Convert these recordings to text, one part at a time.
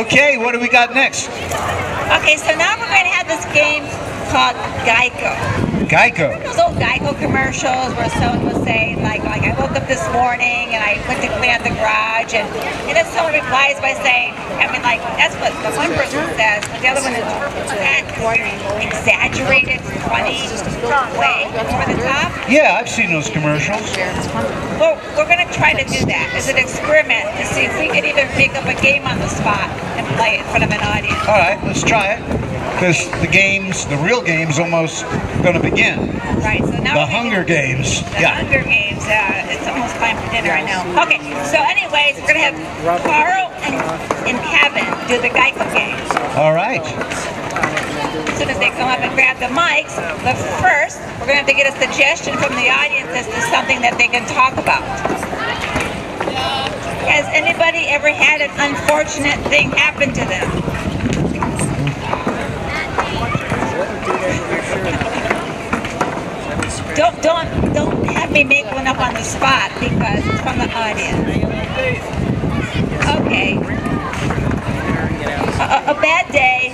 Okay, what do we got next? Okay, so now we're going to have this game called Geico. Geico. Those old Geico commercials where someone was saying, like I woke up this morning and I went to clean out the garage, and then someone replies by saying, I mean, like, that's what the one person says, but the other one interprets that exaggerated, funny way, over the top. Yeah, I've seen those commercials. Well, we're going to try to do that as an experiment to see if we can even make up a game on the spot and play it in front of an audience. All right, let's try it. Because the real game's almost going to begin. Right, so now the Hunger Games. The Hunger Games, it's almost time for dinner, I know. Okay, so anyways, we're going to have Carl and Kevin do the Geico game. All right. As soon as they come up and grab the mics, but first, we're going to have to get a suggestion from the audience as to something that they can talk about. Has anybody ever had an unfortunate thing happen to them? Don't have me make one up on the spot because it's from the audience. Okay. A bad day.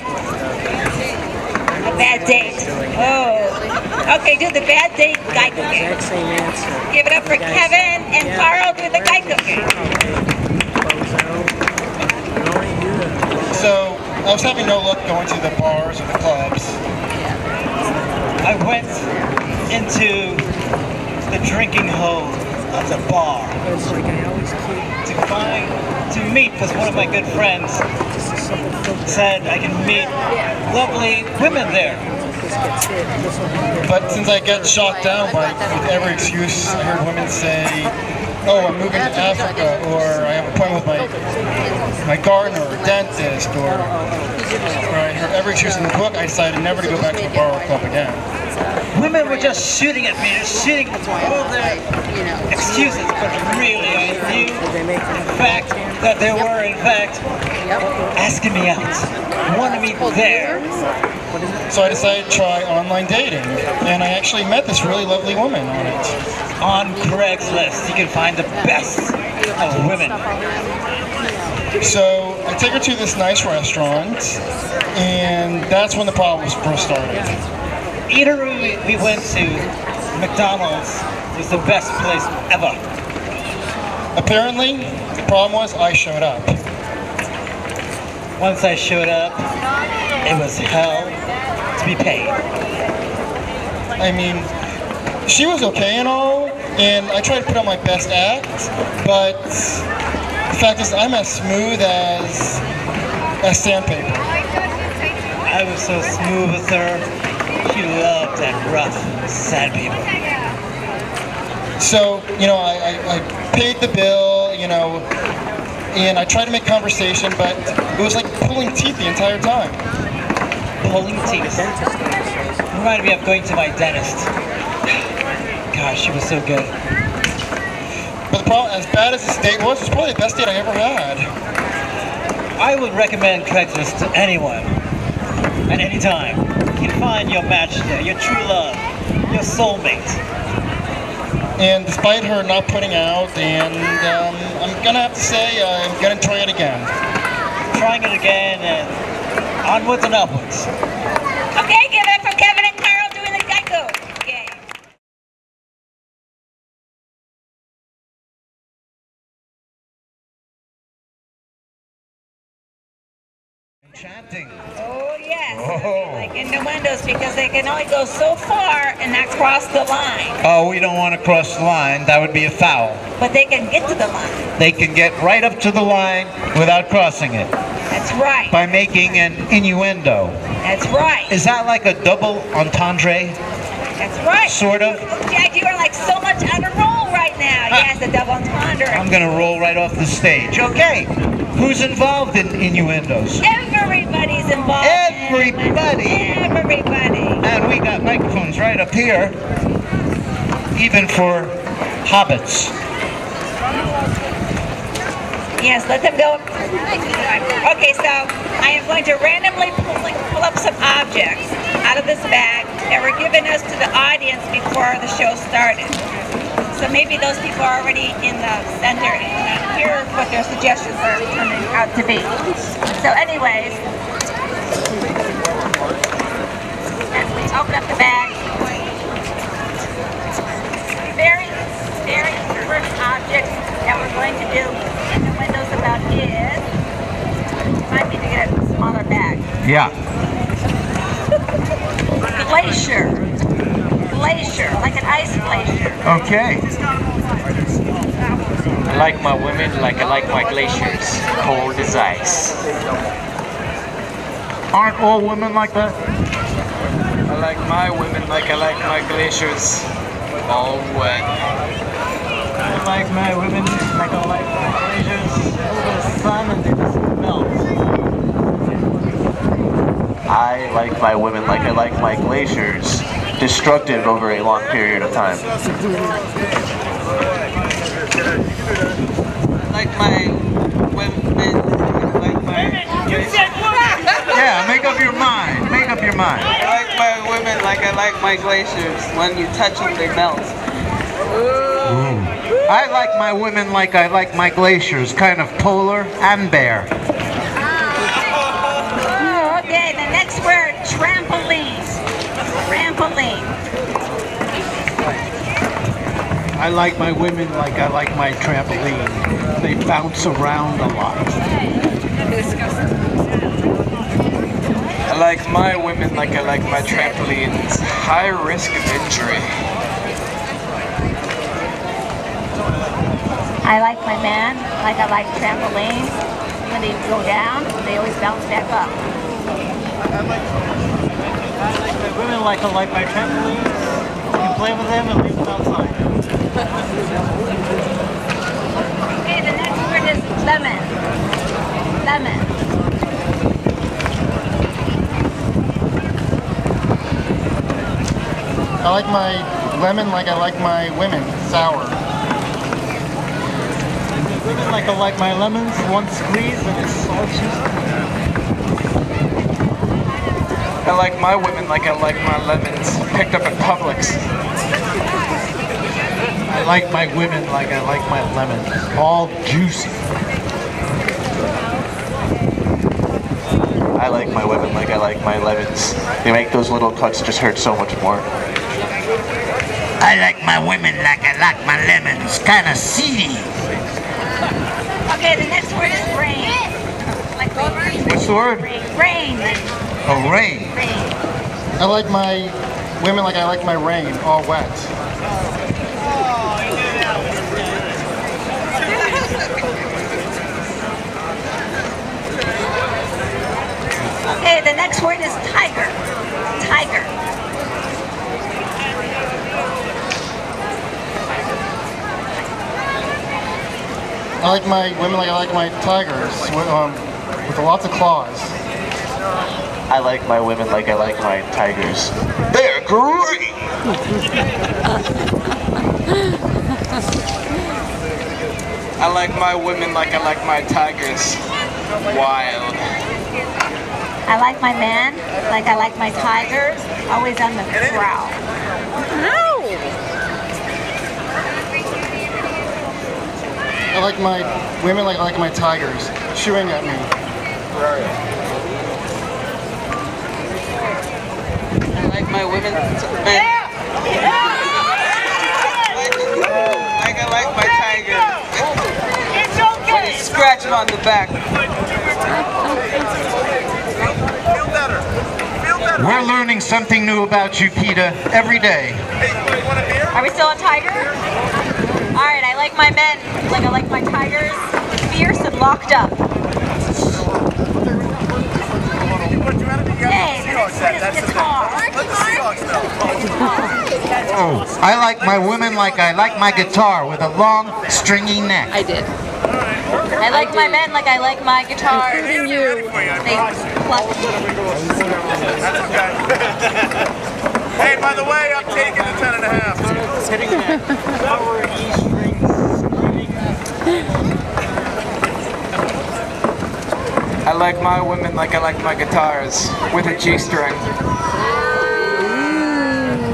A bad date. Oh. Okay, do the bad date Geico game. Give it up for Kevin and Carl do the Geico game. So, I was having no luck going to the bars or the clubs. I went into the drinking hole of the bar to meet, because one of my good friends said I can meet lovely women there. But since I get shot down by with every excuse, I heard women say, oh, I'm moving to Africa, or I have an appointment with my gardener or dentist, or I heard every excuse in the book. I decided never to go back to the bar or club again. Women were just shooting at me, just shooting all their excuses, but really I knew, in fact, that they were, in fact, asking me out, wanted me there. So I decided to try online dating, and I actually met this really lovely woman on it. On Craigslist, you can find the best of women. So I take her to this nice restaurant, and that's when the problems first started. Eatery we went to, McDonald's, was the best place ever. Apparently, the problem was I showed up. Once I showed up, it was hell to be paid. I mean, she was okay and all, and I tried to put on my best act, but the fact is I'm as smooth as sandpaper. I was so smooth with her. She loved that rough sandpaper. So, you know, I paid the bill, you know, and I tried to make conversation, but it was like pulling teeth the entire time. Pulling teeth? Reminded me of going to my dentist. Gosh, she was so good. But the problem, as bad as this date was, it was probably the best date I ever had. I would recommend Craigslist to anyone, at any time. You can find your match there, your true love, your soulmate. And despite her not putting out, and I'm gonna have to say I'm gonna try it again. Trying it again, and onwards and upwards. Okay, give it for Kevin and Carl doing the Geico game. Enchanting. Oh yes, Oh. like Innuendos, because they can only go so far and not cross the line. Oh, we don't want to cross the line. That would be a foul. But they can get to the line. They can get right up to the line without crossing it. That's right. By making an innuendo. That's right. Is that like a double entendre? That's right. Sort of? Jack, you are like so much on a roll right now. Yes, a double entendre. I'm going to roll right off the stage. Okay. Who's involved in innuendos? Everybody's involved. Everybody. Everybody. And we got microphones right up here, even for hobbits. Yes, let them go. Okay, so I am going to randomly pull up some objects out of this bag that were given us to the audience before the show started. So So maybe those people are already in the center and hear what their suggestions are turning out to be. So anyways, as we open up the bag, very, very first object that we're going to do Innuendos about is, might need to get a smaller bag. Yeah. Glacier. Glacier, like an ice glacier. Okay. I like my women like I like my glaciers, cold as ice. Aren't all women like that? I like my women like I like my glaciers, all wet. I like my women like I like my glaciers, a little sun and they just melt. I like my women like I like my glaciers, destructive over a long period of time. I like my women like my glaciers. Yeah, make up your mind. Make up your mind. I like my women like I like my glaciers. When you touch them, they melt. I like my women like I like my glaciers, kind of polar and bare. Okay, the next word, trampoline. Trampoline. I like my women like I like my trampoline. They bounce around a lot. I like my women like I like my trampolines. High risk of injury. I like my man like I like trampolines. When they go down, they always bounce back up. I like my women like I like my trampolines. You can play with them and leave them outside. Okay, the next word is lemon. Lemon. I like my lemon like I like my women, sour. Women like I like my lemons, one squeeze and it's all juicy. I like my women like I like my lemons, picked up at Publix. I like my women like I like my lemons, all juicy. I like my women like I like my lemons. They make those little cuts just hurt so much more. I like my women like I like my lemons, kind of seedy. Okay, the next word is rain. Like rain. What's the word? Rain. Oh, rain. Rain. I like my women like I like my rain, all wet. Okay, the next word is tiger. Tiger. I like my women like I like my tigers, with lots of claws. I like my women like I like my tigers. They're great! I like my women like I like my tigers. Wild. I like my man like I like my tigers. Always on the prowl. I like my women like I like my tigers, chewing at me. I like my women like I like my tigers. It's okay. When you scratch them on the back. We're learning something new about you, Peter, every day. Are we still on tiger? Alright, I like my men like I like my tigers. Fierce and locked up. Hey, the next word is guitar. Oh, I like my women like I like my guitar, with a long, stringy neck. I did. I like my men like I like my guitars. Including you. They pluck. Hey, by the way, I'm taking the 10.5. Sitting there, power E strings, screaming. I like my women like I like my guitars, with a G-string.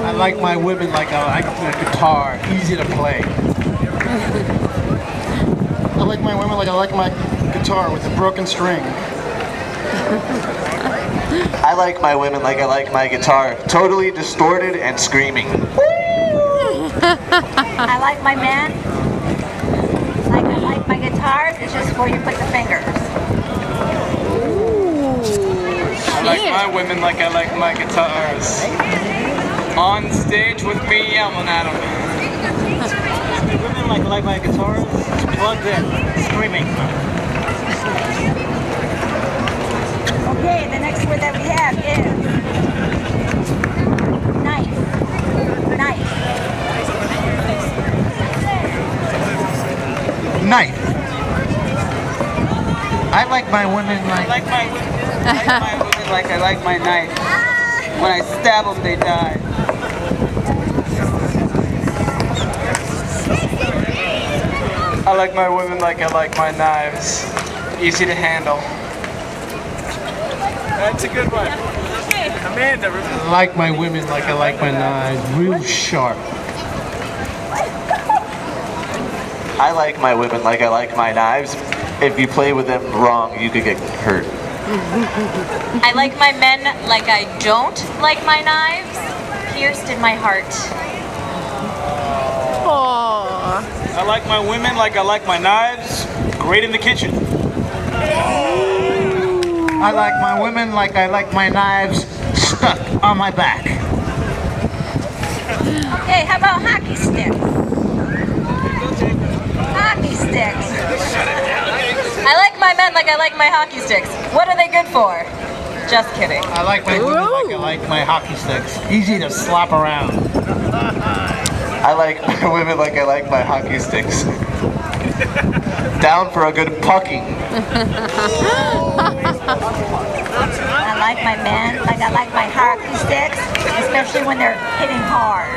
I like my women like I like the guitar, easy to play. my women like I like my guitar with a broken string. I like my women like I like my guitar, totally distorted and screaming. I like my men like I like my guitars. It's just where you put the fingers. I like my women like I like my guitars. On stage with me yelling at them. Women like I like my guitars, plugged in, screaming. Okay, the next word that we have is knife. Knife. Knife. I like my women like... I like my women like I like my knife. When I stab them, they die. I like my women like I like my knives. Easy to handle. That's a good one. Amanda. I like my women like I like my knives, real sharp. I like my women like I like my knives. If you play with them wrong, you could get hurt. I like my men like I don't like my knives, pierced in my heart. Aww. I like my women like I like my knives. Great in the kitchen. I like my women like I like my knives, stuck on my back. Okay, how about hockey sticks? Hockey sticks. I like my men like I like my hockey sticks. What are they good for? Just kidding. I like my women like I like my hockey sticks, easy to slap around. I like my women like I like my hockey sticks. Down for a good pucking. I like my men like I like my hockey sticks, especially when they're hitting hard.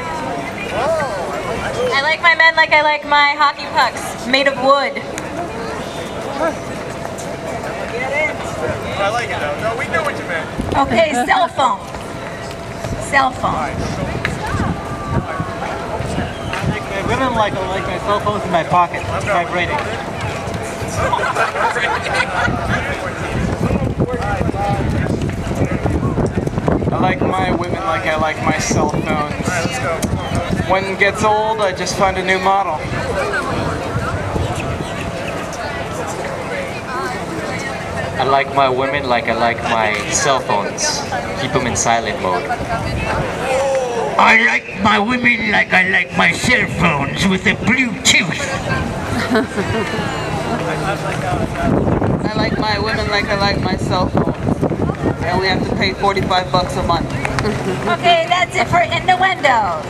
I like my men like I like my hockey pucks, made of wood. I like it though. No, we know what you meant. Okay, cell phone. Cell phone. Women like I like my cell phones in my pocket, vibrating. I like my women like I like my cell phones. When it gets old, I just find a new model. I like my women like I like my cell phones. Keep them in silent mode. I like my women like I like my cell phones with a Bluetooth. I like my women like I like my cell phone. And we have to pay $45 a month. Okay, that's it for Innuendos.